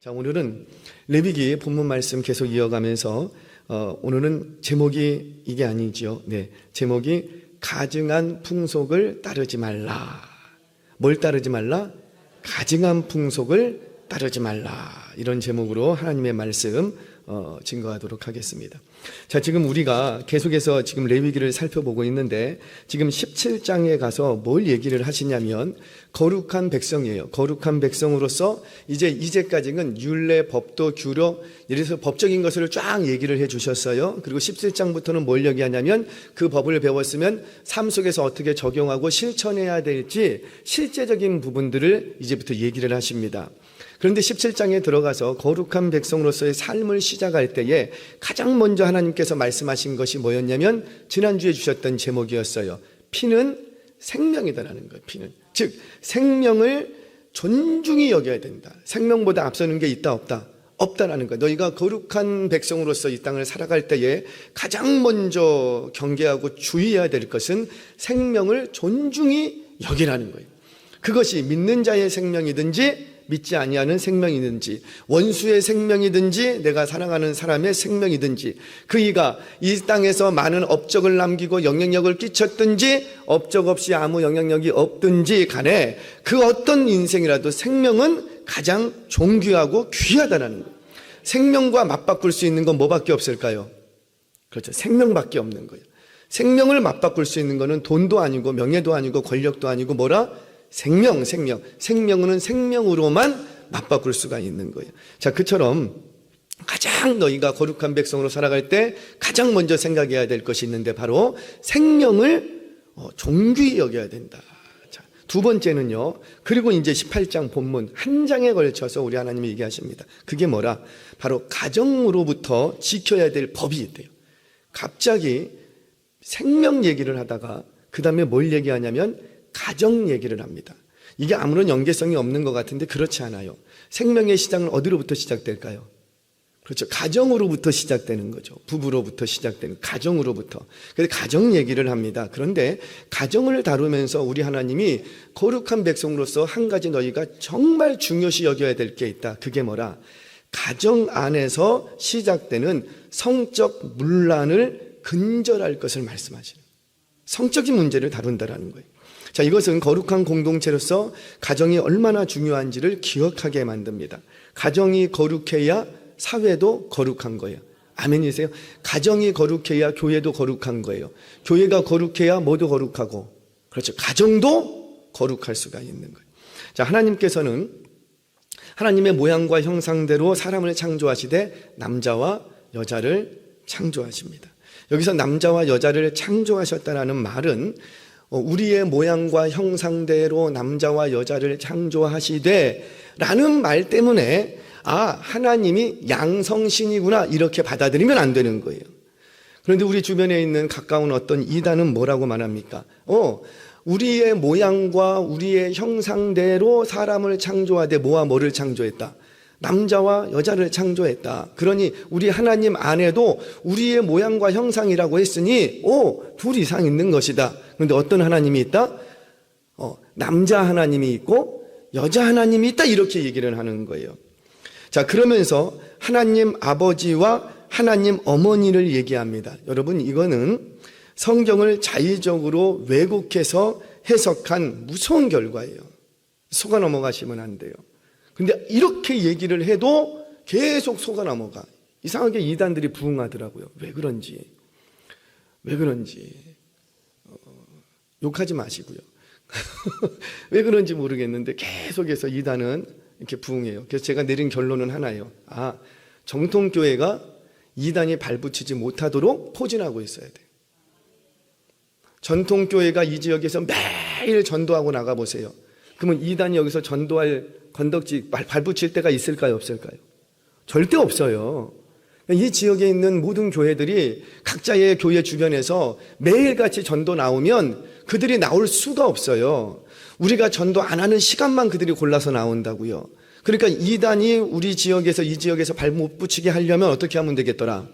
자, 오늘은 레위기 본문 말씀 계속 이어가면서 오늘은 제목이 이게 아니지요. 네, 제목이 가증한 풍속을 따르지 말라. 뭘 따르지 말라? 가증한 풍속을 따르지 말라. 이런 제목으로 하나님의 말씀 증거하도록 하겠습니다. 자, 지금 우리가 계속해서 지금 레위기를 살펴보고 있는데 지금 17장에 가서 뭘 얘기를 하시냐면 거룩한 백성이에요. 거룩한 백성으로서 이제까지는 율례, 법도, 규례, 이래서 법적인 것을 쫙 얘기를 해 주셨어요. 그리고 17장부터는 뭘 얘기하냐면 그 법을 배웠으면 삶 속에서 어떻게 적용하고 실천해야 될지 실제적인 부분들을 이제부터 얘기를 하십니다. 그런데 17장에 들어가서 거룩한 백성으로서의 삶을 시작할 때에 가장 먼저 하나님께서 말씀하신 것이 뭐였냐면 지난주에 주셨던 제목이었어요. 피는 생명이다라는 거예요. 피는. 즉 생명을 존중히 여겨야 된다. 생명보다 앞서는 게 있다 없다? 없다라는 거예요. 너희가 거룩한 백성으로서 이 땅을 살아갈 때에 가장 먼저 경계하고 주의해야 될 것은 생명을 존중히 여기라는 거예요. 그것이 믿는 자의 생명이든지 믿지 아니하는 생명이든지 원수의 생명이든지 내가 사랑하는 사람의 생명이든지 그이가 이 땅에서 많은 업적을 남기고 영향력을 끼쳤든지 업적 없이 아무 영향력이 없든지 간에 그 어떤 인생이라도 생명은 가장 존귀하고 귀하다는 거예요. 생명과 맞바꿀 수 있는 건 뭐밖에 없을까요? 그렇죠. 생명밖에 없는 거예요. 생명을 맞바꿀 수 있는 거는 돈도 아니고 명예도 아니고 권력도 아니고 뭐라? 생명은 생명으로만 맞바꿀 수가 있는 거예요. 자, 그처럼 가장 너희가 거룩한 백성으로 살아갈 때 가장 먼저 생각해야 될 것이 있는데 바로 생명을 존귀히 여겨야 된다. 자, 두 번째는요. 그리고 이제 18장 본문 한 장에 걸쳐서 우리 하나님이 얘기하십니다. 그게 뭐라? 바로 가정으로부터 지켜야 될 법이 있대요. 갑자기 생명 얘기를 하다가 그 다음에 뭘 얘기하냐면 가정 얘기를 합니다. 이게 아무런 연계성이 없는 것 같은데 그렇지 않아요. 생명의 시작은 어디로부터 시작될까요? 그렇죠. 가정으로부터 시작되는 거죠. 부부로부터 시작되는 가정으로부터. 그래서 가정 얘기를 합니다. 그런데 가정을 다루면서 우리 하나님이 거룩한 백성으로서 한 가지 너희가 정말 중요시 여겨야 될 게 있다. 그게 뭐라? 가정 안에서 시작되는 성적 문란을 근절할 것을 말씀하시는 거예요. 성적인 문제를 다룬다라는 거예요. 자, 이것은 거룩한 공동체로서 가정이 얼마나 중요한지를 기억하게 만듭니다. 가정이 거룩해야 사회도 거룩한 거예요. 아멘이세요? 가정이 거룩해야 교회도 거룩한 거예요. 교회가 거룩해야 모두 거룩하고, 그렇죠. 가정도 거룩할 수가 있는 거예요. 자, 하나님께서는 하나님의 모양과 형상대로 사람을 창조하시되 남자와 여자를 창조하십니다. 여기서 남자와 여자를 창조하셨다는 말은 우리의 모양과 형상대로 남자와 여자를 창조하시되 라는 말 때문에 하나님이 양성신이구나 이렇게 받아들이면 안 되는 거예요. 그런데 우리 주변에 있는 가까운 어떤 이단은 뭐라고 말합니까? 우리의 모양과 우리의 형상대로 사람을 창조하되 뭐와 뭐를 창조했다? 남자와 여자를 창조했다. 그러니 우리 하나님 안에도 우리의 모양과 형상이라고 했으니 둘 이상 있는 것이다. 그런데 어떤 하나님이 있다? 남자 하나님이 있고 여자 하나님이 있다. 이렇게 얘기를 하는 거예요. 자, 그러면서 하나님 아버지와 하나님 어머니를 얘기합니다. 여러분, 이거는 성경을 자의적으로 왜곡해서 해석한 무서운 결과예요. 속아 넘어가시면 안 돼요. 근데 이렇게 얘기를 해도 계속 속아 넘어가. 이상하게 이단들이 부응하더라고요. 왜 그런지 욕하지 마시고요. 왜 그런지 모르겠는데 계속해서 이단은 이렇게 부응해요. 그래서 제가 내린 결론은 하나예요. 정통교회가 이단이 발붙이지 못하도록 포진하고 있어야 돼요. 전통교회가 이 지역에서 매일 전도하고 나가보세요. 그러면 이단이 여기서 전도할 건덕지 발붙일 때가 있을까요? 없을까요? 절대 없어요. 이 지역에 있는 모든 교회들이 각자의 교회 주변에서 매일같이 전도 나오면 그들이 나올 수가 없어요. 우리가 전도 안 하는 시간만 그들이 골라서 나온다고요. 그러니까 이단이 우리 지역에서 이 지역에서 발 못 붙이게 하려면 어떻게 하면 되겠더라?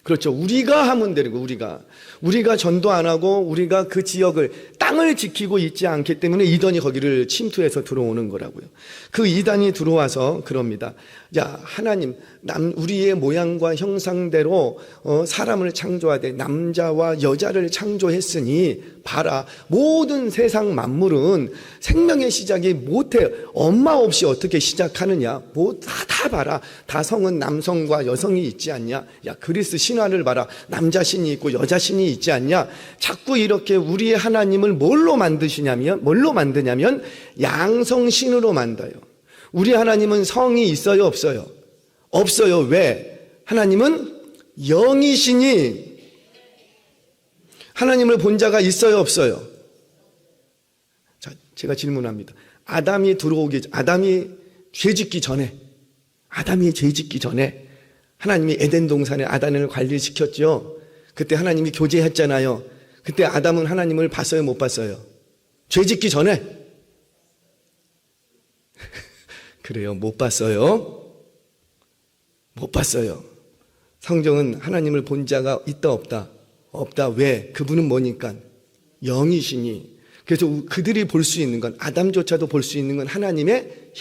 그렇죠. 우리가 하면 되는 거, 우리가 전도 안 하고 우리가 그 지역을, 땅을 지키고 있지 않기 때문에 이단이 거기를 침투해서 들어오는 거라고요. 그 이단이 들어와서 그럽니다. 야, 하나님, 우리의 모양과 형상대로 사람을 창조하되 남자와 여자를 창조했으니 봐라, 모든 세상 만물은 생명의 시작이 못해. 엄마 없이 어떻게 시작하느냐? 다 봐라. 다성은 남성과 여성이 있지 않냐? 야, 그리스 신화를 봐라. 남자 신이 있고 여자 신이 있지 않냐? 자꾸 이렇게 우리의 하나님을 뭘로 만드냐면 양성신으로 만들어요. 우리 하나님은 성이 있어요, 없어요? 없어요. 왜? 하나님은 영이시니 하나님을 본 자가 있어요, 없어요? 자, 제가 질문합니다. 아담이 죄 짓기 전에 하나님이 에덴 동산에 아담을 관리시켰죠. 그때 하나님이 교제했잖아요. 그때 아담은 하나님을 봤어요, 못 봤어요? 죄 짓기 전에? 그래요, 못 봤어요. 성경은 하나님을 본 자가 있다, 없다? 없다. 왜? 그분은 뭐니까? 영이시니. 그래서 그들이 볼 수 있는 건, 아담조차도 볼 수 있는 건 하나님의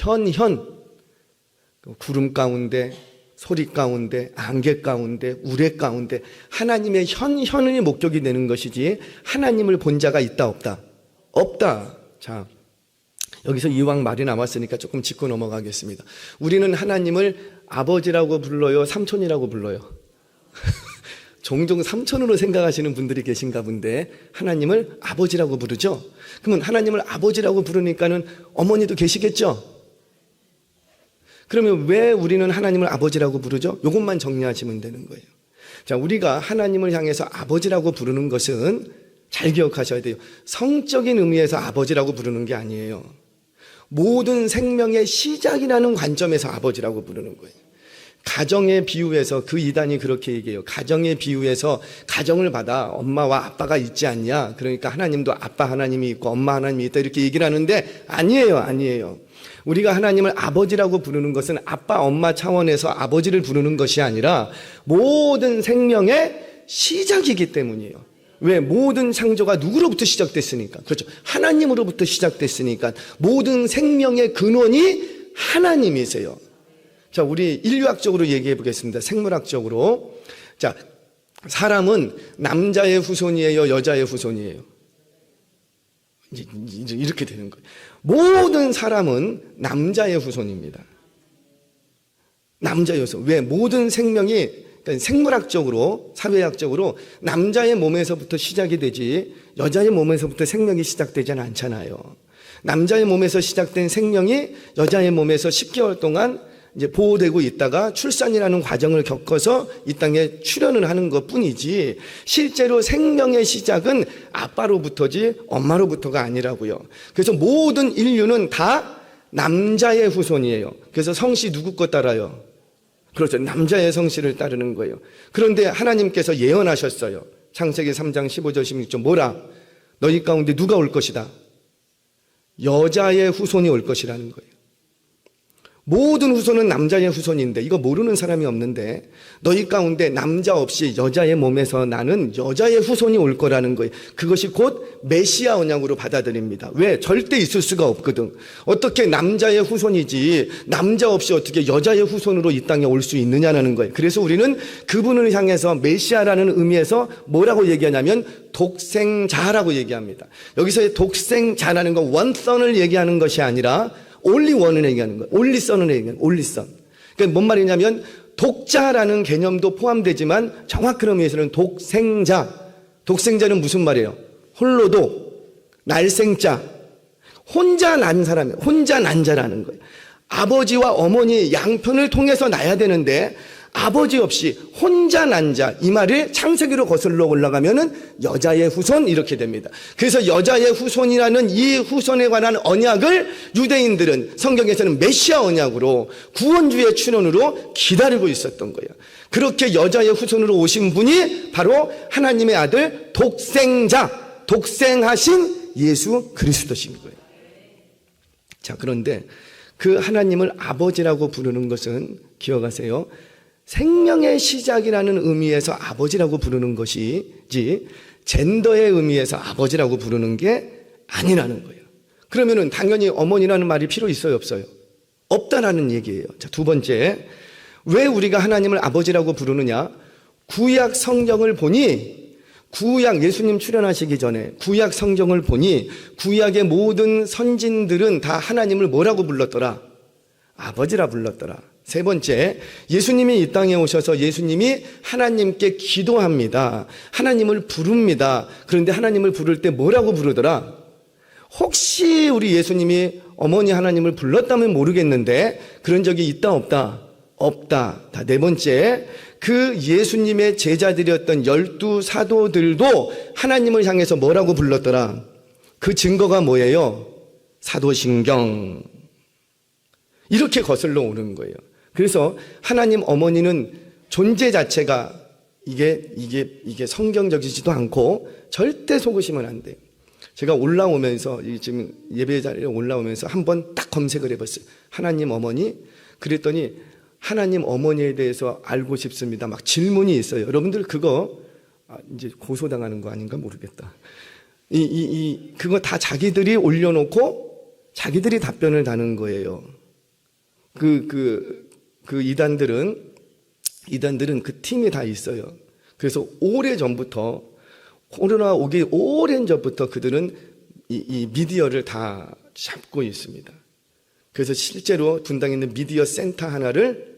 구름 가운데, 소리 가운데, 안개 가운데, 우레 가운데 하나님의 현현이 목적이 되는 것이지 하나님을 본 자가 있다, 없다? 없다. 자, 여기서 이왕 말이 남았으니까 조금 짚고 넘어가겠습니다. 우리는 하나님을 아버지라고 불러요, 삼촌이라고 불러요? 종종 삼촌으로 생각하시는 분들이 계신가 본데 하나님을 아버지라고 부르죠? 그러면 하나님을 아버지라고 부르니까는 어머니도 계시겠죠? 그러면 왜 우리는 하나님을 아버지라고 부르죠? 이것만 정리하시면 되는 거예요. 자, 우리가 하나님을 향해서 아버지라고 부르는 것은 잘 기억하셔야 돼요. 성적인 의미에서 아버지라고 부르는 게 아니에요. 모든 생명의 시작이라는 관점에서 아버지라고 부르는 거예요. 가정에 비유해서 그 이단이 그렇게 얘기해요. 가정에 비유해서 가정을 받아 엄마와 아빠가 있지 않냐? 그러니까 하나님도 아빠 하나님이 있고 엄마 하나님이 있다 이렇게 얘기를 하는데 아니에요. 우리가 하나님을 아버지라고 부르는 것은 아빠 엄마 차원에서 아버지를 부르는 것이 아니라 모든 생명의 시작이기 때문이에요. 왜? 모든 창조가 누구로부터 시작됐으니까. 그렇죠. 하나님으로부터 시작됐으니까 모든 생명의 근원이 하나님이세요. 자, 우리 인류학적으로 얘기해 보겠습니다. 생물학적으로. 자, 사람은 남자의 후손이에요, 여자의 후손이에요? 이제 이렇게 되는 거예요. 모든 사람은 남자의 후손입니다. 남자의 후손. 왜? 모든 생명이, 그러니까 생물학적으로, 사회학적으로 남자의 몸에서부터 시작이 되지 여자의 몸에서부터 생명이 시작되지는 않잖아요. 남자의 몸에서 시작된 생명이 여자의 몸에서 10개월 동안 이제 보호되고 있다가 출산이라는 과정을 겪어서 이 땅에 출현을 하는 것 뿐이지 실제로 생명의 시작은 아빠로부터지 엄마로부터가 아니라고요. 그래서 모든 인류는 다 남자의 후손이에요. 그래서 성씨 누구 거 따라요? 그렇죠. 남자의 성씨를 따르는 거예요. 그런데 하나님께서 예언하셨어요. 창세기 3장 15절 16절 뭐라? 너희 가운데 누가 올 것이다? 여자의 후손이 올 것이라는 거예요. 모든 후손은 남자의 후손인데 이거 모르는 사람이 없는데 너희 가운데 남자 없이 여자의 몸에서 나는 여자의 후손이 올 거라는 거예요. 그것이 곧 메시아 언약으로 받아들입니다. 왜? 절대 있을 수가 없거든. 어떻게 남자의 후손이지 남자 없이 어떻게 여자의 후손으로 이 땅에 올 수 있느냐는 거예요. 그래서 우리는 그분을 향해서 메시아라는 의미에서 뭐라고 얘기하냐면 독생자라고 얘기합니다. 여기서의 독생자라는 건 원선을 얘기하는 것이 아니라 only one을 얘기하는 거예요. only son을 얘기하는 거예요. only son. 그러니까 뭔 말이냐면 독자라는 개념도 포함되지만 정확한 의미에서는 독생자. 독생자는 무슨 말이에요? 홀로도 날생자. 혼자 난 사람이에요. 혼자 난 자라는 거예요. 아버지와 어머니 양편을 통해서 나야 되는데 아버지 없이 혼자 난 자, 이 말을 창세기로 거슬러 올라가면은 여자의 후손 이렇게 됩니다. 그래서 여자의 후손이라는 이 후손에 관한 언약을 유대인들은 성경에서는 메시아 언약으로 구원주의 출현으로 기다리고 있었던 거예요. 그렇게 여자의 후손으로 오신 분이 바로 하나님의 아들 독생자, 독생하신 예수 그리스도신 거예요. 자, 그런데 그 하나님을 아버지라고 부르는 것은 기억하세요. 생명의 시작이라는 의미에서 아버지라고 부르는 것이지 젠더의 의미에서 아버지라고 부르는 게 아니라는 거예요. 그러면은 당연히 어머니라는 말이 필요 있어요, 없어요? 없다라는 얘기예요. 자, 두 번째, 왜 우리가 하나님을 아버지라고 부르느냐? 구약 성경을 보니, 구약 예수님 출현하시기 전에 구약 성경을 보니 구약의 모든 선진들은 다 하나님을 뭐라고 불렀더라? 아버지라 불렀더라. 세 번째, 예수님이 이 땅에 오셔서 예수님이 하나님께 기도합니다. 하나님을 부릅니다. 그런데 하나님을 부를 때 뭐라고 부르더라? 혹시 우리 예수님이 어머니 하나님을 불렀다면 모르겠는데 그런 적이 있다 없다? 없다. 다 네 번째, 그 예수님의 제자들이었던 12 사도들도 하나님을 향해서 뭐라고 불렀더라? 그 증거가 뭐예요? 사도신경. 이렇게 거슬러 오는 거예요. 그래서 하나님 어머니는 존재 자체가 이게 성경적이지도 않고 절대 속으시면 안 돼요. 제가 올라오면서 지금 예배 자리에 올라오면서 한번 딱 검색을 해봤어요. 하나님 어머니. 그랬더니 하나님 어머니에 대해서 알고 싶습니다. 막 질문이 있어요. 여러분들 그거 이제 고소당하는 거 아닌가 모르겠다. 그거 다 자기들이 올려놓고 자기들이 답변을 다는 거예요. 그 이단들은 그 팀이 다 있어요. 그래서 오래 전부터 코로나 오기 오랜 전부터 그들은 이 미디어를 다 잡고 있습니다. 그래서 실제로 분당에 있는 미디어 센터 하나를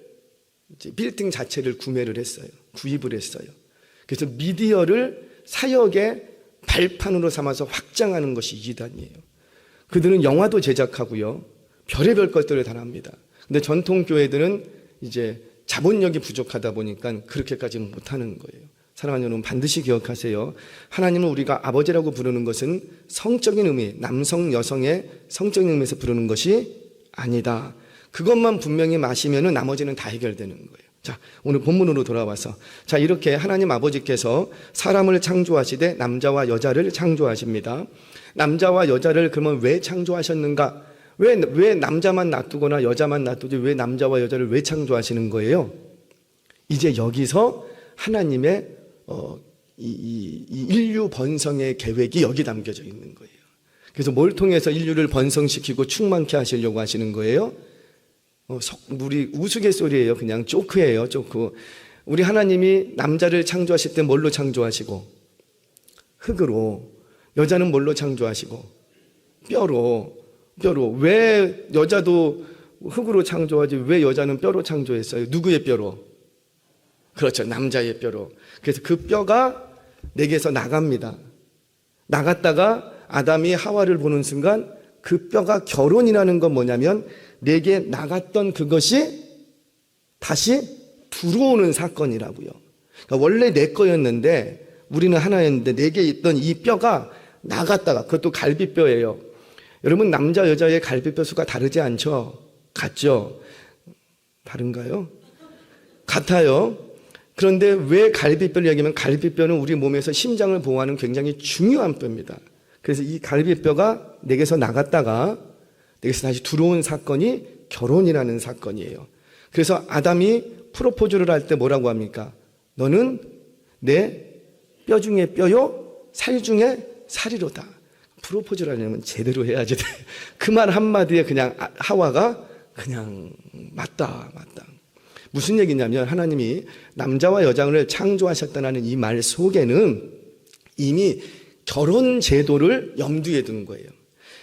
이제 빌딩 자체를 구매를 했어요. 구입을 했어요. 그래서 미디어를 사역의 발판으로 삼아서 확장하는 것이 이단이에요. 그들은 영화도 제작하고요. 별의별 것들을 다 합니다. 근데 전통 교회들은 이제 자본력이 부족하다 보니까 그렇게까지는 못하는 거예요. 사랑하는 여러분, 반드시 기억하세요. 하나님을 우리가 아버지라고 부르는 것은 성적인 의미, 남성, 여성의 성적인 의미에서 부르는 것이 아니다. 그것만 분명히 마시면은 나머지는 다 해결되는 거예요. 자, 오늘 본문으로 돌아와서, 자, 이렇게 하나님 아버지께서 사람을 창조하시되 남자와 여자를 창조하십니다. 남자와 여자를 그러면 왜 창조하셨는가? 왜 남자만 놔두거나 여자만 놔두지 왜 남자와 여자를 왜 창조하시는 거예요? 이제 여기서 하나님의 이 인류 번성의 계획이 여기 담겨져 있는 거예요. 그래서 뭘 통해서 인류를 번성시키고 충만케 하시려고 하시는 거예요? 우리 우스갯소리예요. 그냥 조크예요. 조크. 우리 하나님이 남자를 창조하실 때 뭘로 창조하시고? 흙으로. 여자는 뭘로 창조하시고? 뼈로. 왜 여자도 흙으로 창조하지 왜 여자는 뼈로 창조했어요? 누구의 뼈로? 그렇죠. 남자의 뼈로. 그래서 그 뼈가 내게서 나갑니다. 나갔다가 아담이 하와를 보는 순간 그 뼈가 결혼이라는 건 뭐냐면 내게 나갔던 그것이 다시 들어오는 사건이라고요. 그러니까 원래 내 거였는데 우리는 하나였는데 내게 있던 이 뼈가 나갔다가, 그것도 갈비뼈예요. 여러분, 남자 여자의 갈비뼈 수가 다르지 않죠? 같죠? 다른가요? 같아요. 그런데 왜 갈비뼈를 얘기하면 갈비뼈는 우리 몸에서 심장을 보호하는 굉장히 중요한 뼈입니다. 그래서 이 갈비뼈가 내게서 나갔다가 내게서 다시 들어온 사건이 결혼이라는 사건이에요. 그래서 아담이 프로포즈를 할 때 뭐라고 합니까? 너는 내 뼈 중에 뼈요, 살 중에 살이로다. 프로포즈를 하려면 제대로 해야지. 그 말 한마디에 그냥 하와가 그냥 맞다. 무슨 얘기냐면 하나님이 남자와 여자를 창조하셨다는 이 말 속에는 이미 결혼 제도를 염두에 둔 거예요.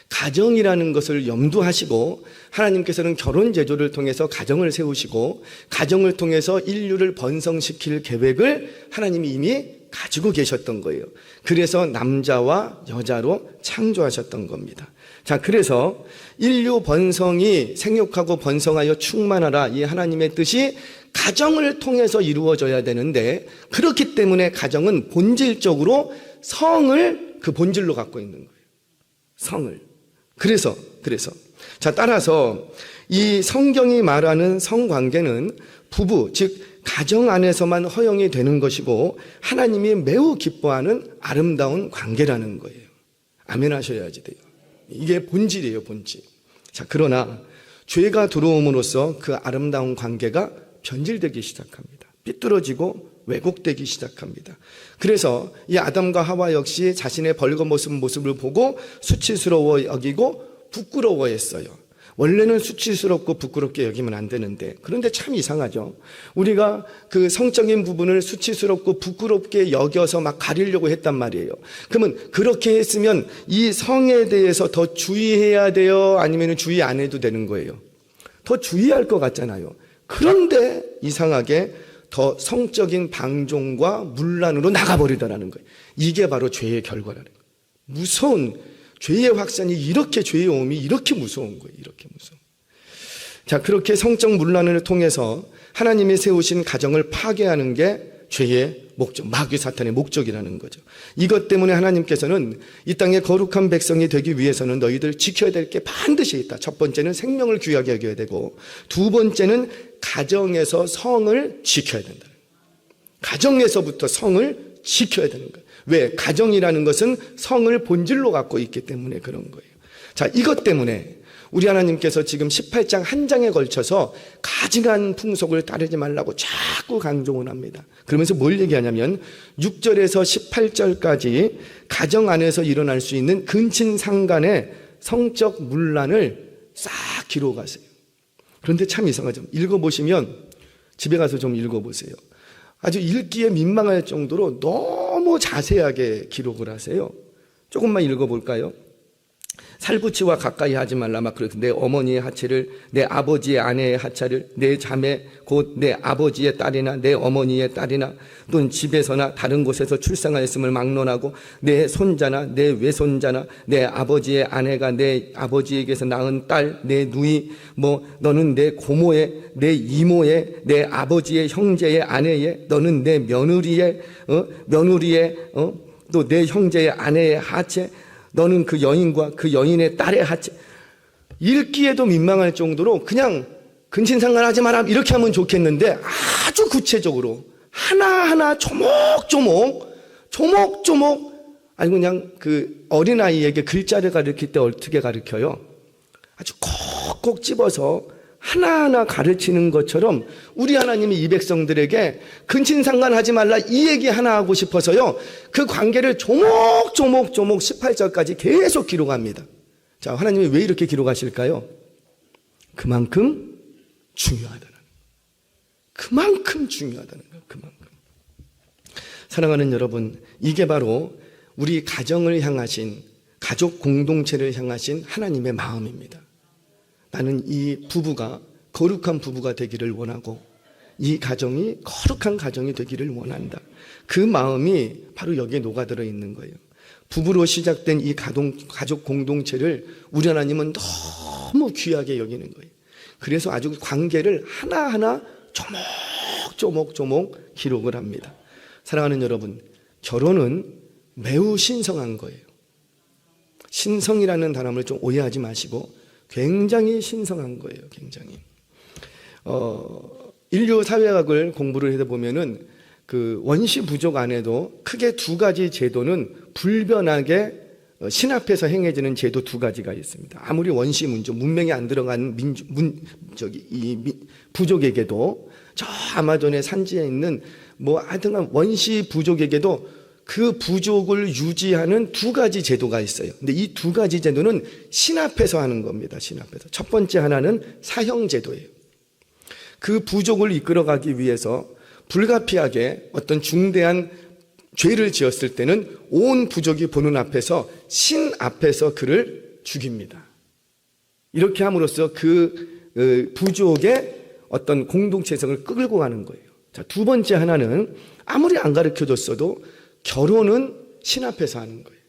가정이라는 것을 염두하시고 하나님께서는 결혼 제도를 통해서 가정을 세우시고 가정을 통해서 인류를 번성시킬 계획을 하나님이 이미 가지고 계셨던 거예요. 그래서 남자와 여자로 창조하셨던 겁니다. 자, 그래서 인류 번성이 생육하고 번성하여 충만하라, 이 하나님의 뜻이 가정을 통해서 이루어져야 되는데, 그렇기 때문에 가정은 본질적으로 성을 그 본질로 갖고 있는 거예요. 성을. 그래서 자, 따라서 이 성경이 말하는 성관계는 부부, 즉 가정 안에서만 허용이 되는 것이고 하나님이 매우 기뻐하는 아름다운 관계라는 거예요. 아멘 하셔야지 돼요. 이게 본질이에요, 본질. 자, 그러나 죄가 들어옴으로써 그 아름다운 관계가 변질되기 시작합니다. 삐뚤어지고 왜곡되기 시작합니다. 그래서 이 아담과 하와 역시 자신의 벌거벗은 모습을 보고 수치스러워 여기고 부끄러워했어요. 원래는 수치스럽고 부끄럽게 여기면 안 되는데, 그런데 참 이상하죠. 우리가 그 성적인 부분을 수치스럽고 부끄럽게 여겨서 막 가리려고 했단 말이에요. 그러면 그렇게 했으면 이 성에 대해서 더 주의해야 돼요? 아니면 주의 안 해도 되는 거예요? 더 주의할 것 같잖아요. 그런데 이상하게 더 성적인 방종과 문란으로 나가버리더라는 거예요. 이게 바로 죄의 결과라는 거예요. 무서운 죄의 확산이, 이렇게 죄의 오음이 이렇게 무서운 거예요. 이렇게 무서운. 자, 그렇게 성적 문란을 통해서 하나님이 세우신 가정을 파괴하는 게 죄의 목적, 마귀 사탄의 목적이라는 거죠. 이것 때문에 하나님께서는 이 땅의 거룩한 백성이 되기 위해서는 너희들 지켜야 될 게 반드시 있다. 첫 번째는 생명을 귀하게 여겨야 되고, 두 번째는 가정에서 성을 지켜야 된다. 가정에서부터 성을 지켜야 되는 거예요. 왜? 가정이라는 것은 성을 본질로 갖고 있기 때문에 그런 거예요. 자, 이것 때문에 우리 하나님께서 지금 18장 한 장에 걸쳐서 가증한 풍속을 따르지 말라고 자꾸 강조를 합니다. 그러면서 뭘 얘기하냐면 6절에서 18절까지 가정 안에서 일어날 수 있는 근친상간의 성적 문란을 싹 기록하세요. 그런데 참 이상하죠. 읽어보시면, 집에 가서 좀 읽어보세요. 아주 읽기에 민망할 정도로 너무 자세하게 기록을 하세요. 조금만 읽어볼까요? 살부치와 가까이 하지 말라. 막 그렇게 내 어머니의 하체를, 내 아버지의 아내의 하체를, 내 자매 곧 내 아버지의 딸이나 내 어머니의 딸이나 또는 집에서나 다른 곳에서 출생하였음을 막론하고 내 손자나 내 외손자나 내 아버지의 아내가 내 아버지에게서 낳은 딸, 내 누이, 뭐 너는 내 고모의, 내 이모의, 내 아버지의 형제의 아내의, 너는 내 며느리의 또 내 형제의 아내의 하체, 너는 그 여인과 그 여인의 딸의 하체. 읽기에도 민망할 정도로 그냥 근친상간하지 마라 이렇게 하면 좋겠는데, 아주 구체적으로 하나하나 조목조목 아니 그냥 그 어린아이에게 글자를 가르칠 때 어떻게 가르쳐요? 아주 콕콕 집어서 하나하나 가르치는 것처럼 우리 하나님이 이 백성들에게 근친상간하지 말라 이 얘기 하나 하고 싶어서요, 그 관계를 조목조목 18절까지 계속 기록합니다. 자, 하나님이 왜 이렇게 기록하실까요? 그만큼 중요하다는 거예요. 그만큼 중요하다는 거예요. 그만큼. 사랑하는 여러분, 이게 바로 우리 가정을 향하신, 가족 공동체를 향하신 하나님의 마음입니다. 나는 이 부부가 거룩한 부부가 되기를 원하고 이 가정이 거룩한 가정이 되기를 원한다. 그 마음이 바로 여기에 녹아들어 있는 거예요. 부부로 시작된 이 가족 공동체를 우리 하나님은 너무 귀하게 여기는 거예요. 그래서 아주 관계를 하나하나 조목 기록을 합니다. 사랑하는 여러분, 결혼은 매우 신성한 거예요. 신성이라는 단어를 좀 오해하지 마시고 굉장히 신성한 거예요. 굉장히. 인류 사회학을 공부를 해다 보면은 그 원시 부족 안에도 크게 두 가지 제도는 불변하게 신합해서 행해지는 제도 두 가지가 있습니다. 아무리 원시 문명이 안 들어간 부족에게도, 저 아마존의 산지에 있는 뭐 하여튼간 원시 부족에게도 그 부족을 유지하는 두 가지 제도가 있어요. 근데 이 두 가지 제도는 신합해서 하는 겁니다. 신합해서. 첫 번째 하나는 사형제도예요. 그 부족을 이끌어가기 위해서 불가피하게 어떤 중대한 죄를 지었을 때는 온 부족이 보는 앞에서 신 앞에서 그를 죽입니다. 이렇게 함으로써 그 부족의 어떤 공동체성을 끌고 가는 거예요. 자, 두 번째 하나는 아무리 안 가르쳐줬어도 결혼은 신 앞에서 하는 거예요.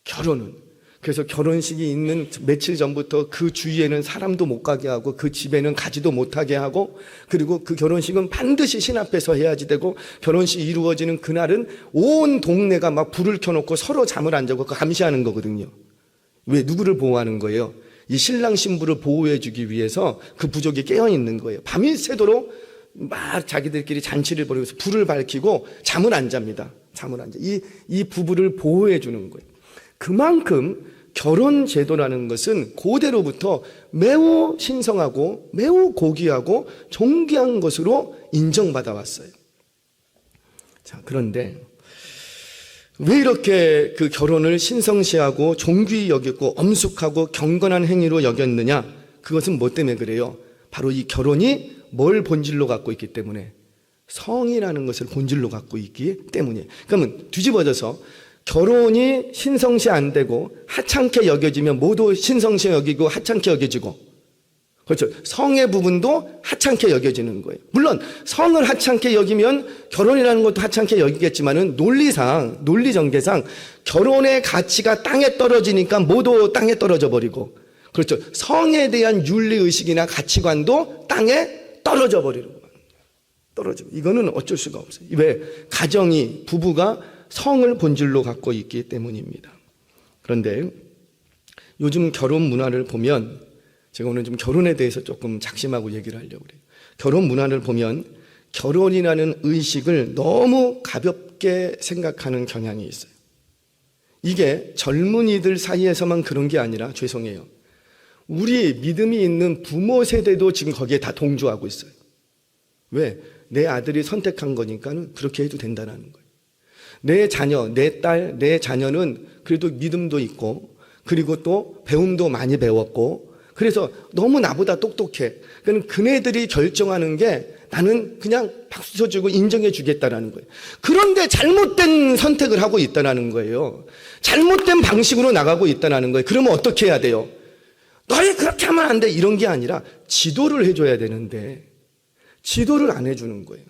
결혼은. 그래서 결혼식이 있는 며칠 전부터 그 주위에는 사람도 못 가게 하고 그 집에는 가지도 못하게 하고, 그리고 그 결혼식은 반드시 신 앞에서 해야지 되고, 결혼식이 이루어지는 그날은 온 동네가 막 불을 켜놓고 서로 잠을 안 자고 감시하는 거거든요. 왜? 누구를 보호하는 거예요? 이 신랑 신부를 보호해 주기 위해서 그 부족이 깨어 있는 거예요. 밤이 새도록 막 자기들끼리 잔치를 벌이면서 불을 밝히고 잠을 안 잡니다. 잠을 안 자. 이 부부를 보호해 주는 거예요. 그만큼 결혼 제도라는 것은 고대로부터 매우 신성하고 매우 고귀하고 존귀한 것으로 인정받아 왔어요. 자, 그런데 왜 이렇게 그 결혼을 신성시하고 존귀히 여겼고 엄숙하고 경건한 행위로 여겼느냐? 그것은 뭐 때문에 그래요? 바로 이 결혼이 뭘 본질로 갖고 있기 때문에, 성이라는 것을 본질로 갖고 있기 때문이에요. 그러면 뒤집어져서 결혼이 신성시 안 되고 하찮게 여겨지면 모두 신성시 여기고 하찮게 여겨지고, 그렇죠. 성의 부분도 하찮게 여겨지는 거예요. 물론 성을 하찮게 여기면 결혼이라는 것도 하찮게 여기겠지만은 논리상, 논리 전개상 결혼의 가치가 땅에 떨어지니까 모두 땅에 떨어져 버리고, 그렇죠. 성에 대한 윤리의식이나 가치관도 땅에 떨어져 버리는 거예요. 떨어지고. 이거는 어쩔 수가 없어요. 왜? 가정이, 부부가 성을 본질로 갖고 있기 때문입니다. 그런데 요즘 결혼 문화를 보면, 제가 오늘 좀 결혼에 대해서 조금 작심하고 얘기를 하려고 그래요. 결혼 문화를 보면 결혼이라는 의식을 너무 가볍게 생각하는 경향이 있어요. 이게 젊은이들 사이에서만 그런 게 아니라, 죄송해요, 우리 믿음이 있는 부모 세대도 지금 거기에 다 동조하고 있어요. 왜? 내 아들이 선택한 거니까 그렇게 해도 된다는 거예요. 내 자녀, 내 딸, 내 자녀는 그래도 믿음도 있고, 그리고 또 배움도 많이 배웠고, 그래서 너무 나보다 똑똑해. 그러니까 그네들이 결정하는 게 나는 그냥 박수 쳐주고 인정해 주겠다라는 거예요. 그런데 잘못된 선택을 하고 있다는 거예요. 잘못된 방식으로 나가고 있다는 거예요. 그러면 어떻게 해야 돼요? 너희 그렇게 하면 안 돼. 이런 게 아니라 지도를 해줘야 되는데 지도를 안 해주는 거예요.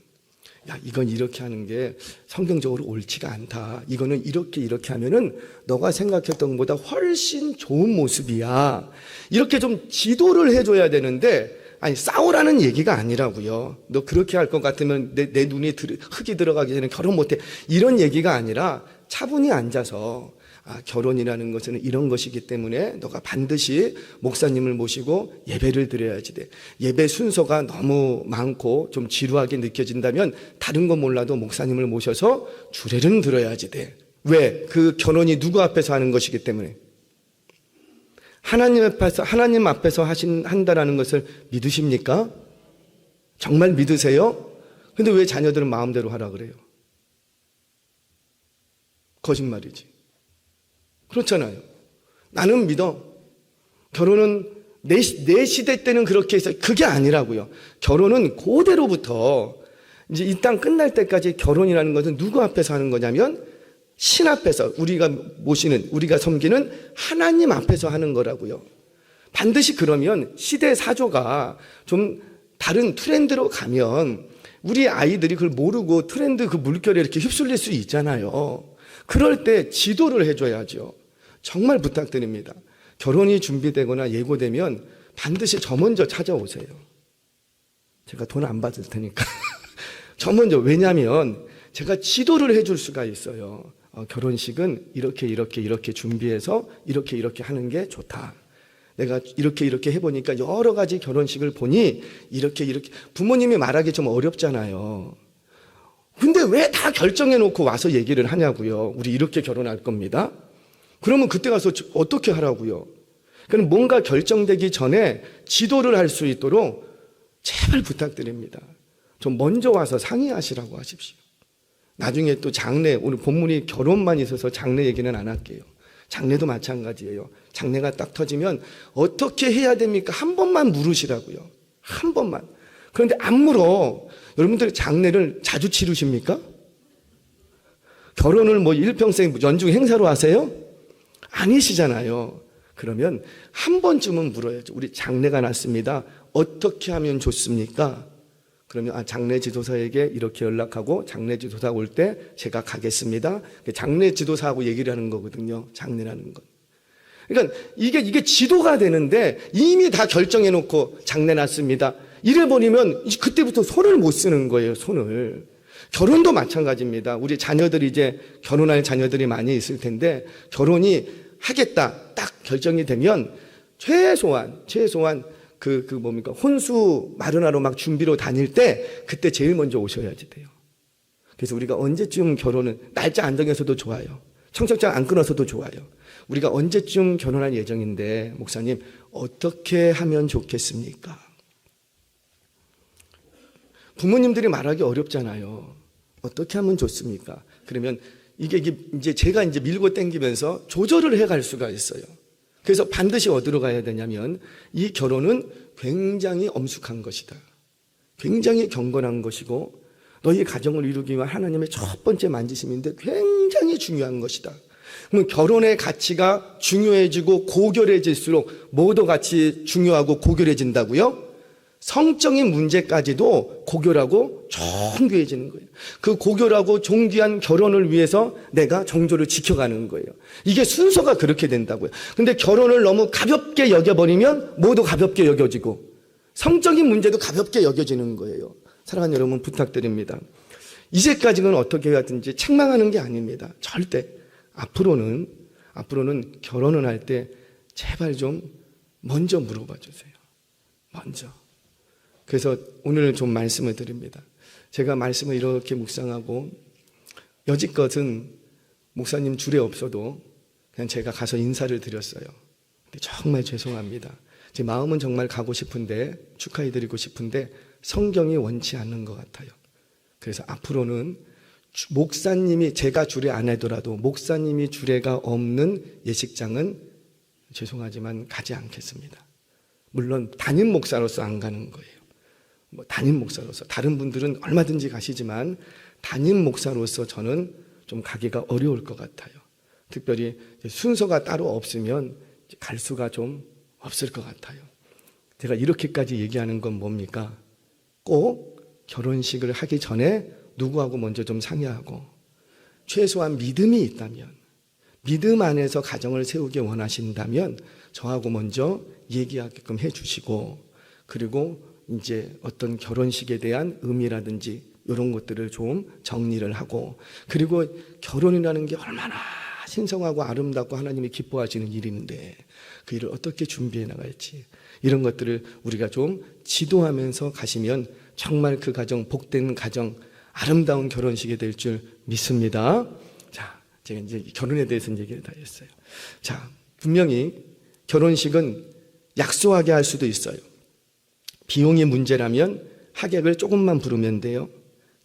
야, 이건 이렇게 하는 게 성경적으로 옳지가 않다. 이거는 이렇게 하면은 너가 생각했던 것보다 훨씬 좋은 모습이야. 이렇게 좀 지도를 해줘야 되는데, 아니, 싸우라는 얘기가 아니라고요. 너 그렇게 할 것 같으면 내 눈에 흙이 들어가기 전에 결혼 못해. 이런 얘기가 아니라 차분히 앉아서, 아, 결혼이라는 것은 이런 것이기 때문에 너가 반드시 목사님을 모시고 예배를 드려야지 돼. 예배 순서가 너무 많고 좀 지루하게 느껴진다면 다른 건 몰라도 목사님을 모셔서 주례는 들어야지 돼. 왜? 그 결혼이 누구 앞에서 하는 것이기 때문에. 하나님 앞에서 한다라는 것을 믿으십니까? 정말 믿으세요? 근데 왜 자녀들은 마음대로 하라 그래요? 거짓말이지. 그렇잖아요. 나는 믿어. 결혼은 내 시대 때는 그렇게 해서, 그게 아니라고요. 결혼은 고대로부터 이제 이 땅 끝날 때까지 결혼이라는 것은 누구 앞에서 하는 거냐면 신 앞에서, 우리가 모시는, 우리가 섬기는 하나님 앞에서 하는 거라고요. 반드시 그러면 시대 사조가 좀 다른 트렌드로 가면 우리 아이들이 그걸 모르고 트렌드 그 물결에 이렇게 휩쓸릴 수 있잖아요. 그럴 때 지도를 해줘야죠. 정말 부탁드립니다. 결혼이 준비되거나 예고되면 반드시 저 먼저 찾아오세요. 제가 돈 안 받을 테니까. 저 먼저. 왜냐하면 제가 지도를 해줄 수가 있어요. 결혼식은 이렇게 준비해서 이렇게 하는 게 좋다. 내가 이렇게 해보니까 여러 가지 결혼식을 보니 이렇게 부모님이 말하기 좀 어렵잖아요. 근데 왜 다 결정해놓고 와서 얘기를 하냐고요. 우리 이렇게 결혼할 겁니다. 그러면 그때 가서 어떻게 하라고요. 그럼 뭔가 결정되기 전에 지도를 할 수 있도록 제발 부탁드립니다. 좀 먼저 와서 상의하시라고 하십시오. 나중에 또 장례, 오늘 본문이 결혼만 있어서 장례 얘기는 안 할게요. 장례도 마찬가지예요. 장례가 딱 터지면 어떻게 해야 됩니까? 한 번만 물으시라고요. 한 번만. 그런데 안 물어. 여러분들 장례를 자주 치르십니까? 결혼을 뭐 일평생 연중 행사로 하세요? 아니시잖아요. 그러면 한 번쯤은 물어야죠. 우리 장례가 났습니다. 어떻게 하면 좋습니까? 그러면 장례 지도사에게 이렇게 연락하고 장례 지도사 올 때 제가 가겠습니다. 장례 지도사하고 얘기를 하는 거거든요. 장례라는 건. 그러니까 이게 지도가 되는데 이미 다 결정해 놓고 장례 났습니다. 이래버리면 그때부터 손을 못 쓰는 거예요. 손을. 결혼도 마찬가지입니다. 우리 자녀들이 이제 결혼할 자녀들이 많이 있을 텐데 결혼이 하겠다 딱 결정이 되면 최소한 혼수 마련하러 막 준비로 다닐 때 그때 제일 먼저 오셔야지 돼요. 그래서 우리가 언제쯤 결혼은 날짜 안 정해서도 좋아요. 청첩장 안 끊어서도 좋아요. 우리가 언제쯤 결혼할 예정인데 목사님 어떻게 하면 좋겠습니까? 부모님들이 말하기 어렵잖아요. 어떻게 하면 좋습니까? 그러면 이게 이제 제가 이제 밀고 당기면서 조절을 해갈 수가 있어요. 그래서 반드시 어디로 가야 되냐면 이 결혼은 굉장히 엄숙한 것이다. 굉장히 경건한 것이고 너희 가정을 이루기 위한 하나님의 첫 번째 만지심인데 굉장히 중요한 것이다. 그러면 결혼의 가치가 중요해지고 고결해질수록 뭐도 같이 중요하고 고결해진다고요? 성적인 문제까지도 고결하고 정교해지는 거예요. 그 고결하고 존귀한 결혼을 위해서 내가 정조를 지켜가는 거예요. 이게 순서가 그렇게 된다고요. 근데 결혼을 너무 가볍게 여겨버리면 뭐도 가볍게 여겨지고 성적인 문제도 가볍게 여겨지는 거예요. 사랑하는 여러분 부탁드립니다. 이제까지는 어떻게 하든지 책망하는 게 아닙니다. 절대. 앞으로는 결혼을 할 때 제발 좀 먼저 물어봐 주세요. 먼저. 그래서 오늘 좀 말씀을 드립니다. 제가 말씀을 이렇게 묵상하고 여지껏은 목사님 줄에 없어도 그냥 제가 가서 인사를 드렸어요. 근데 정말 죄송합니다. 제 마음은 정말 가고 싶은데 축하해드리고 싶은데 성경이 원치 않는 것 같아요. 그래서 앞으로는 목사님이 제가 주례 안 하더라도 목사님이 주례가 없는 예식장은 죄송하지만 가지 않겠습니다. 물론 담임 목사로서 안 가는 거예요. 담임 목사로서 다른 분들은 얼마든지 가시지만 담임 목사로서 저는 좀 가기가 어려울 것 같아요. 특별히 순서가 따로 없으면 갈 수가 좀 없을 것 같아요. 제가 이렇게까지 얘기하는 건 뭡니까? 꼭 결혼식을 하기 전에 누구하고 먼저 좀 상의하고 최소한 믿음이 있다면 믿음 안에서 가정을 세우기 원하신다면 저하고 먼저 얘기하게끔 해주시고 그리고 이제 어떤 결혼식에 대한 의미라든지 이런 것들을 좀 정리를 하고 그리고 결혼이라는 게 얼마나 신성하고 아름답고 하나님이 기뻐하시는 일인데 그 일을 어떻게 준비해 나갈지 이런 것들을 우리가 좀 지도하면서 가시면 정말 그 가정 복된 가정 아름다운 결혼식이 될 줄 믿습니다. 자, 제가 이제 결혼에 대해서 얘기를 다 했어요. 자, 분명히 결혼식은 약소하게 할 수도 있어요. 비용이 문제라면 하객을 조금만 부르면 돼요.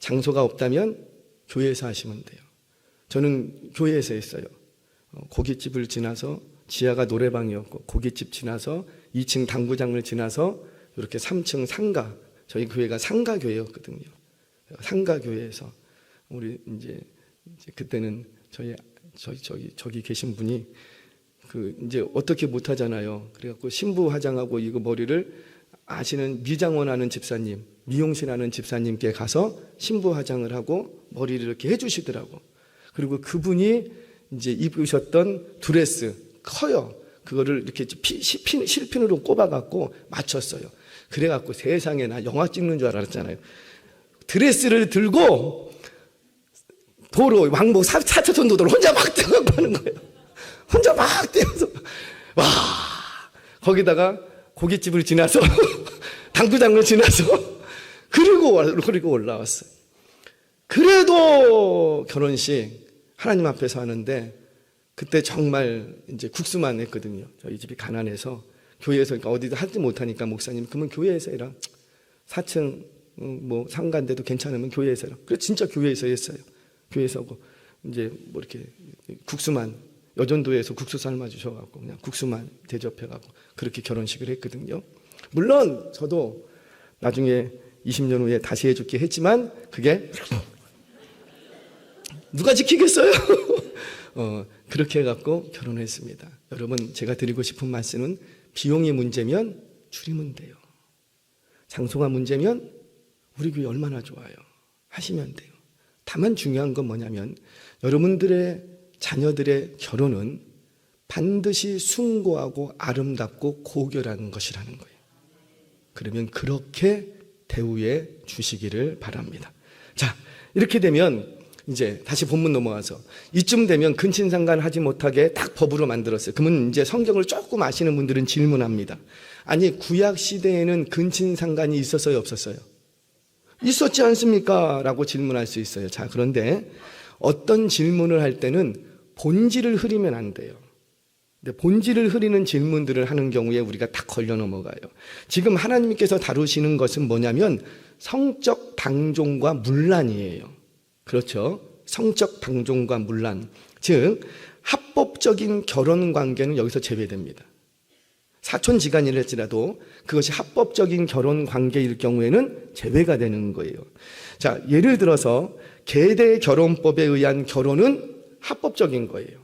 장소가 없다면 교회에서 하시면 돼요. 저는 교회에서 했어요. 고깃집을 지나서 지하가 노래방이었고 고깃집 지나서 2층 당구장을 지나서 이렇게 3층 상가 저희 교회가 상가 교회였거든요. 상가 교회에서 우리 이제 그때는 저기 계신 분이 그 이제 어떻게 못 하잖아요. 그래갖고 신부 화장하고 이거 머리를 아시는 미장원 하는 집사님, 미용실 하는 집사님께 가서 신부 화장을 하고 머리를 이렇게 해주시더라고. 그리고 그분이 이제 입으셨던 드레스 커요. 그거를 이렇게 실핀으로 꼽아갖고 맞췄어요. 그래갖고 세상에 나 영화 찍는 줄 알았잖아요. 드레스를 들고 도로 왕복 4차선 도로를 혼자 막 뛰어가고 하는 거예요. 혼자 막 뛰어서 와 거기다가 고깃집을 지나서 당구장을 지나서 그리고 올라왔어요. 그래도 결혼식 하나님 앞에서 하는데 그때 정말 이제 국수만 했거든요. 저희 집이 가난해서 교회에서 그러니까 어디도 하지 못하니까 목사님 그러면 교회에서 해라. 4층 뭐 상가인데도 괜찮으면 교회에서 해라. 그래서 진짜 교회에서 했어요. 교회에서 하고 이제 뭐 이렇게 국수만 여전도에서 국수 삶아 주셔갖고 그냥 국수만 대접해갖고 그렇게 결혼식을 했거든요. 물론 저도 나중에 20년 후에 다시 해줄게 했지만 그게 누가 지키겠어요? 그렇게 해갖고 결혼했습니다. 여러분 제가 드리고 싶은 말씀은 비용이 문제면 줄이면 돼요. 장소가 문제면 우리 교회 얼마나 좋아요. 하시면 돼요. 다만 중요한 건 뭐냐면 여러분들의 자녀들의 결혼은 반드시 숭고하고 아름답고 고결한 것이라는 거예요. 그러면 그렇게 대우해 주시기를 바랍니다. 자, 이렇게 되면 이제 다시 본문 넘어와서 이쯤 되면 근친상간 하지 못하게 딱 법으로 만들었어요. 그러면 이제 성경을 조금 아시는 분들은 질문합니다. 아니 구약 시대에는 근친상간이 있었어요, 없었어요? 있었지 않습니까? 라고 질문할 수 있어요. 자, 그런데 어떤 질문을 할 때는 본질을 흐리면 안 돼요. 근데 본질을 흐리는 질문들을 하는 경우에 우리가 딱 걸려 넘어가요. 지금 하나님께서 다루시는 것은 뭐냐면 성적 방종과 문란이에요. 그렇죠? 성적 방종과 문란. 즉 합법적인 결혼 관계는 여기서 제외됩니다. 사촌지간이랄지라도 그것이 합법적인 결혼 관계일 경우에는 제외가 되는 거예요. 자, 예를 들어서 계대 결혼법에 의한 결혼은 합법적인 거예요.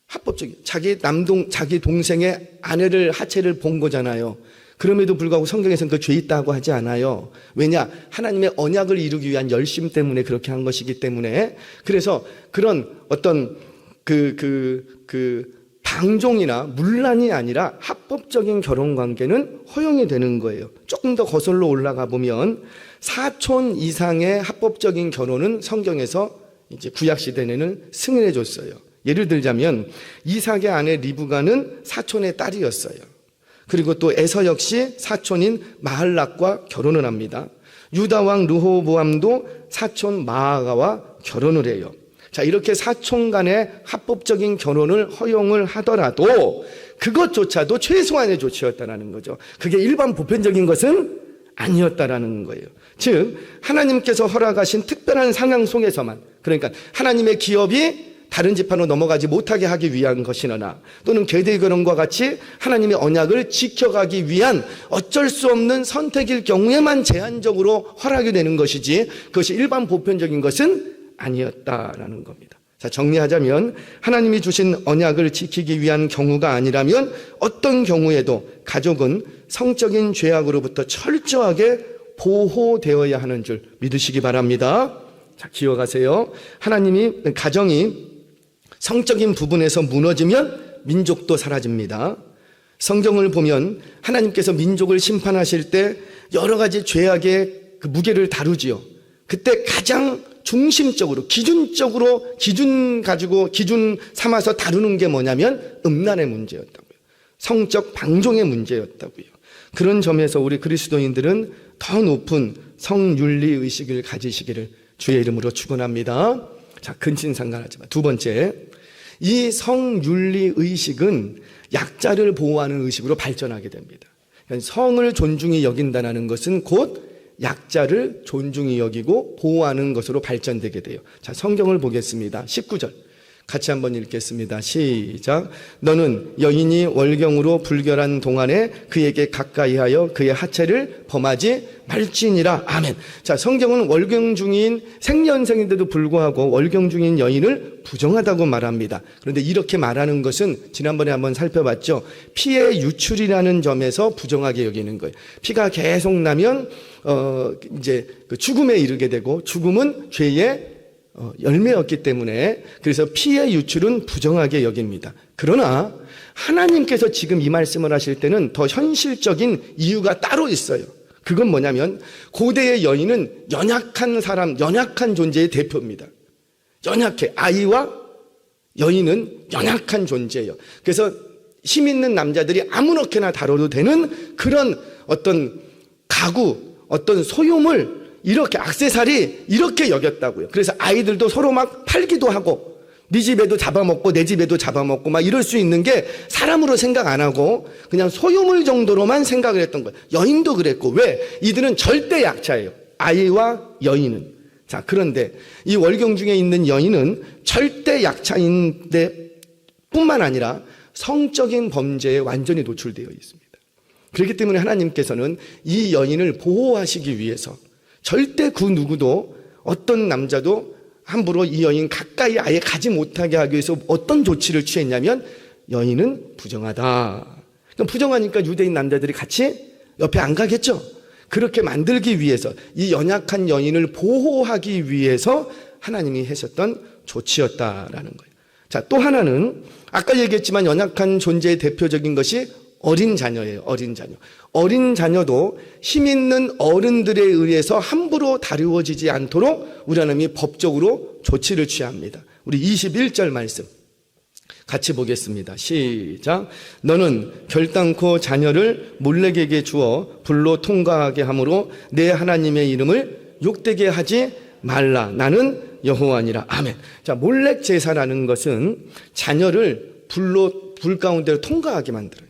합법적인. 자기 동생의 아내를 하체를 본 거잖아요. 그럼에도 불구하고 성경에서는 그 죄 있다고 하지 않아요. 왜냐? 하나님의 언약을 이루기 위한 열심 때문에 그렇게 한 것이기 때문에. 그래서 그런 어떤 방종이나 문란이 아니라 합법적인 결혼 관계는 허용이 되는 거예요. 조금 더 거슬러 올라가 보면 사촌 이상의 합법적인 결혼은 성경에서 이제 구약 시대에는 승인해 줬어요. 예를 들자면 이삭의 아내 리브가는 사촌의 딸이었어요. 그리고 또 에서 역시 사촌인 마할락과 결혼을 합니다. 유다 왕 르호보암도 사촌 마아가와 결혼을 해요. 자, 이렇게 사촌 간의 합법적인 결혼을 허용을 하더라도 그것조차도 최소한의 조치였다라는 거죠. 그게 일반 보편적인 것은 아니었다라는 거예요. 즉 하나님께서 허락하신 특별한 상황 속에서만, 그러니까 하나님의 기업이 다른 지파로 넘어가지 못하게 하기 위한 것이나 또는 계대 결혼과 같이 하나님의 언약을 지켜가기 위한 어쩔 수 없는 선택일 경우에만 제한적으로 허락이 되는 것이지 그것이 일반 보편적인 것은 아니었다라는 겁니다. 자, 정리하자면 하나님이 주신 언약을 지키기 위한 경우가 아니라면 어떤 경우에도 가족은 성적인 죄악으로부터 철저하게 보호되어야 하는 줄 믿으시기 바랍니다. 자, 기억하세요. 가정이 성적인 부분에서 무너지면 민족도 사라집니다. 성경을 보면 하나님께서 민족을 심판하실 때 여러 가지 죄악의 그 무게를 다루지요. 그때 가장 중심적으로 기준 삼아서 다루는 게 뭐냐면 음란의 문제였다고요. 성적 방종의 문제였다고요. 그런 점에서 우리 그리스도인들은 더 높은 성윤리 의식을 가지시기를 주의 이름으로 축원합니다. 자, 근친상간하지만 두 번째, 이 성윤리 의식은 약자를 보호하는 의식으로 발전하게 됩니다. 성을 존중히 여긴다는 것은 곧 약자를 존중히 여기고 보호하는 것으로 발전되게 돼요. 자, 성경을 보겠습니다. 19절 같이 한번 읽겠습니다. 시작. 너는 여인이 월경으로 불결한 동안에 그에게 가까이하여 그의 하체를 범하지 말지니라. 아멘. 자, 성경은 월경 중인 생년생인데도 불구하고 월경 중인 여인을 부정하다고 말합니다. 그런데 이렇게 말하는 것은 지난번에 한번 살펴봤죠. 피의 유출이라는 점에서 부정하게 여기는 거예요. 피가 계속 나면 이제 그 죽음에 이르게 되고 죽음은 죄의 열매였기 때문에 그래서 피의 유출은 부정하게 여깁니다. 그러나 하나님께서 지금 이 말씀을 하실 때는 더 현실적인 이유가 따로 있어요. 그건 뭐냐면 고대의 여인은 연약한 사람, 연약한 존재의 대표입니다. 연약해. 아이와 여인은 연약한 존재예요. 그래서 힘 있는 남자들이 아무렇게나 다뤄도 되는 그런 어떤 가구, 어떤 소유물, 이렇게 액세서리 이렇게 여겼다고요. 그래서 아이들도 서로 막 팔기도 하고 네 집에도 잡아먹고 내 집에도 잡아먹고 막 이럴 수 있는 게 사람으로 생각 안 하고 그냥 소유물 정도로만 생각을 했던 거예요. 여인도 그랬고. 왜? 이들은 절대 약자예요. 아이와 여인은. 자, 그런데 이 월경 중에 있는 여인은 절대 약자인데 뿐만 아니라 성적인 범죄에 완전히 노출되어 있습니다. 그렇기 때문에 하나님께서는 이 여인을 보호하시기 위해서 절대 그 누구도 어떤 남자도 함부로 이 여인 가까이 아예 가지 못하게 하기 위해서 어떤 조치를 취했냐면 여인은 부정하다. 그럼 부정하니까 유대인 남자들이 같이 옆에 안 가겠죠. 그렇게 만들기 위해서 이 연약한 여인을 보호하기 위해서 하나님이 하셨던 조치였다라는 거예요. 자, 또 하나는 아까 얘기했지만 연약한 존재의 대표적인 것이 어린 자녀예요. 어린 자녀. 어린 자녀도 힘 있는 어른들에 의해서 함부로 다루어지지 않도록 우리 하나님이 법적으로 조치를 취합니다. 우리 21절 말씀 같이 보겠습니다. 시작. 너는 결단코 자녀를 몰렉에게 주어 불로 통과하게 함으로 내 하나님의 이름을 욕되게 하지 말라. 나는 여호와니라. 아멘. 자, 몰렉 제사라는 것은 자녀를 불 가운데로 통과하게 만들어요.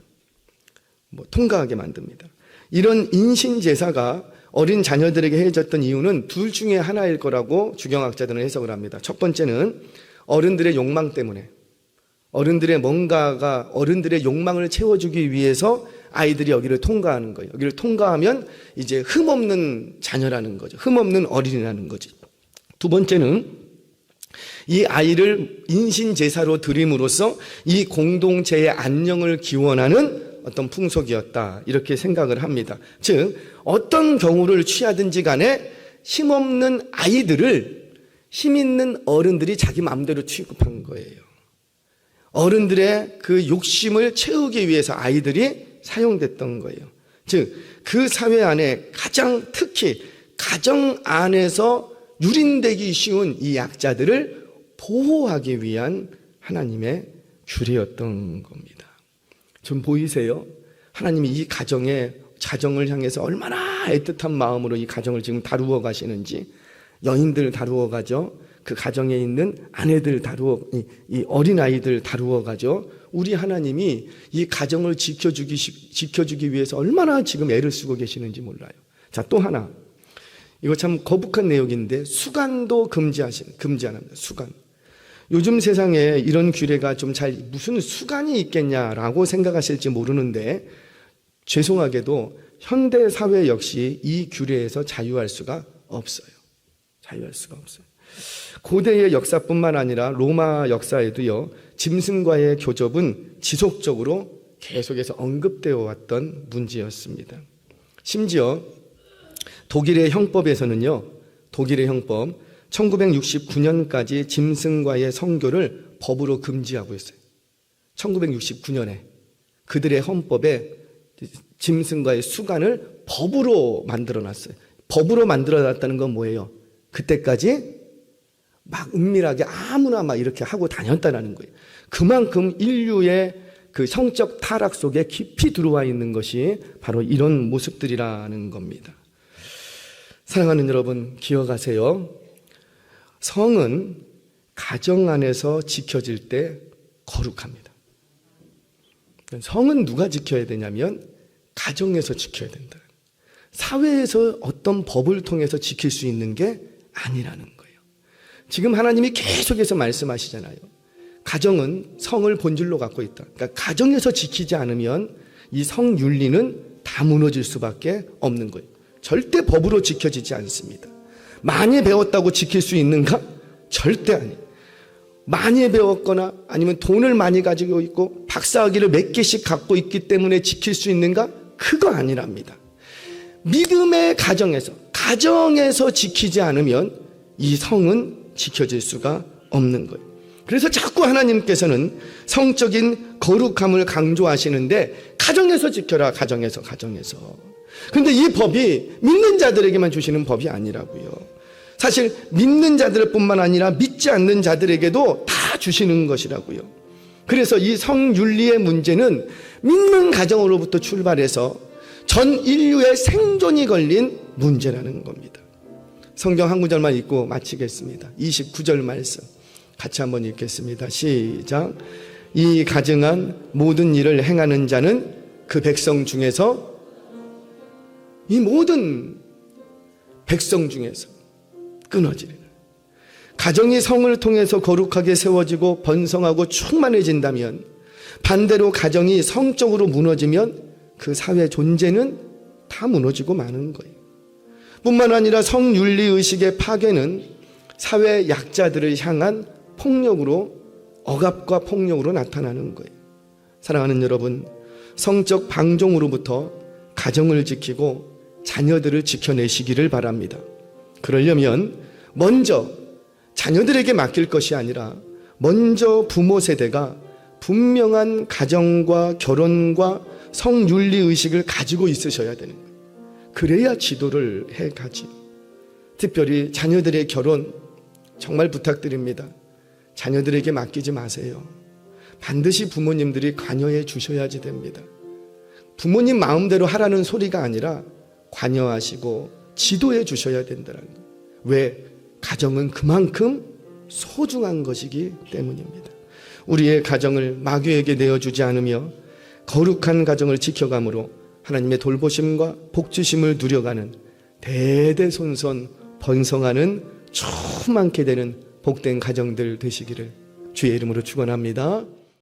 통과하게 만듭니다. 이런 인신 제사가 어린 자녀들에게 해줬던 이유는 둘 중에 하나일 거라고 주경학자들은 해석을 합니다. 첫 번째는 어른들의 욕망 때문에, 어른들의 욕망을 채워주기 위해서 아이들이 여기를 통과하는 거예요. 여기를 통과하면 이제 흠없는 자녀라는 거죠. 흠없는 어린이라는 거지. 두 번째는 이 아이를 인신제사로 드림으로써 이 공동체의 안녕을 기원하는 어떤 풍속이었다, 이렇게 생각을 합니다. 즉 어떤 경우를 취하든지 간에 힘없는 아이들을 힘있는 어른들이 자기 마음대로 취급한 거예요. 어른들의 그 욕심을 채우기 위해서 아이들이 사용됐던 거예요. 즉 그 사회 안에 가장 특히 가정 안에서 유린되기 쉬운 이 약자들을 보호하기 위한 하나님의 규례였던 겁니다. 좀 보이세요? 하나님이 이 가정을 향해서 얼마나 애틋한 마음으로 이 가정을 지금 다루어 가시는지. 여인들 다루어 가죠. 그 가정에 있는 아내들 이 어린아이들 다루어 가죠. 우리 하나님이 이 가정을 지켜주기 위해서 얼마나 지금 애를 쓰고 계시는지 몰라요. 자, 또 하나. 이거 참 거북한 내용인데 수간도 금지 안 합니다. 수간. 요즘 세상에 이런 규례가 좀 무슨 수간이 있겠냐라고 생각하실지 모르는데 죄송하게도 현대 사회 역시 이 규례에서 자유할 수가 없어요. 자유할 수가 없어요. 고대의 역사뿐만 아니라 로마 역사에도요, 짐승과의 교접은 지속적으로 계속해서 언급되어 왔던 문제였습니다. 심지어 독일의 형법에서는요, 독일의 형법 1969년까지 짐승과의 성교를 법으로 금지하고 있어요. 1969년에 그들의 헌법에 짐승과의 수간을 법으로 만들어놨어요. 법으로 만들어놨다는 건 뭐예요? 그때까지 막 은밀하게 아무나 막 이렇게 하고 다녔다는 거예요. 그만큼 인류의 그 성적 타락 속에 깊이 들어와 있는 것이 바로 이런 모습들이라는 겁니다. 사랑하는 여러분, 기억하세요. 성은 가정 안에서 지켜질 때 거룩합니다. 성은 누가 지켜야 되냐면 가정에서 지켜야 된다. 사회에서 어떤 법을 통해서 지킬 수 있는 게 아니라는 거예요. 지금 하나님이 계속해서 말씀하시잖아요. 가정은 성을 본질로 갖고 있다. 그러니까 가정에서 지키지 않으면 이 성윤리는 다 무너질 수밖에 없는 거예요. 절대 법으로 지켜지지 않습니다. 많이 배웠다고 지킬 수 있는가? 절대 아니에요. 많이 배웠거나 아니면 돈을 많이 가지고 있고 박사학위를 몇 개씩 갖고 있기 때문에 지킬 수 있는가? 그거 아니랍니다. 믿음의 가정에서 지키지 않으면 이 성은 지켜질 수가 없는 거예요. 그래서 자꾸 하나님께서는 성적인 거룩함을 강조하시는데 가정에서 지켜라, 가정에서. 그런데 이 법이 믿는 자들에게만 주시는 법이 아니라고요. 사실 믿는 자들 뿐만 아니라 믿지 않는 자들에게도 다 주시는 것이라고요. 그래서 이 성윤리의 문제는 믿는 가정으로부터 출발해서 전 인류의 생존이 걸린 문제라는 겁니다. 성경 한 구절만 읽고 마치겠습니다. 29절 말씀 같이 한번 읽겠습니다. 시작. 이 가증한 모든 일을 행하는 자는 그 백성 중에서, 이 모든 백성 중에서 끊어지리라. 가정이 성을 통해서 거룩하게 세워지고 번성하고 충만해진다면, 반대로 가정이 성적으로 무너지면 그 사회 존재는 다 무너지고 마는 거예요. 뿐만 아니라 성윤리의식의 파괴는 사회 약자들을 향한 억압과 폭력으로 나타나는 거예요. 사랑하는 여러분, 성적 방종으로부터 가정을 지키고 자녀들을 지켜내시기를 바랍니다. 그러려면 먼저 자녀들에게 맡길 것이 아니라 먼저 부모 세대가 분명한 가정과 결혼과 성윤리의식을 가지고 있으셔야 되는 거예요. 그래야 지도를 해가지요. 특별히 자녀들의 결혼 정말 부탁드립니다. 자녀들에게 맡기지 마세요. 반드시 부모님들이 관여해 주셔야지 됩니다. 부모님 마음대로 하라는 소리가 아니라 관여하시고 지도해 주셔야 된다는 거예요. 왜? 가정은 그만큼 소중한 것이기 때문입니다. 우리의 가정을 마귀에게 내어주지 않으며 거룩한 가정을 지켜감으로 하나님의 돌보심과 복주심을 누려가는 대대손손 번성하는 충만케 되는 복된 가정들 되시기를 주의 이름으로 축원합니다.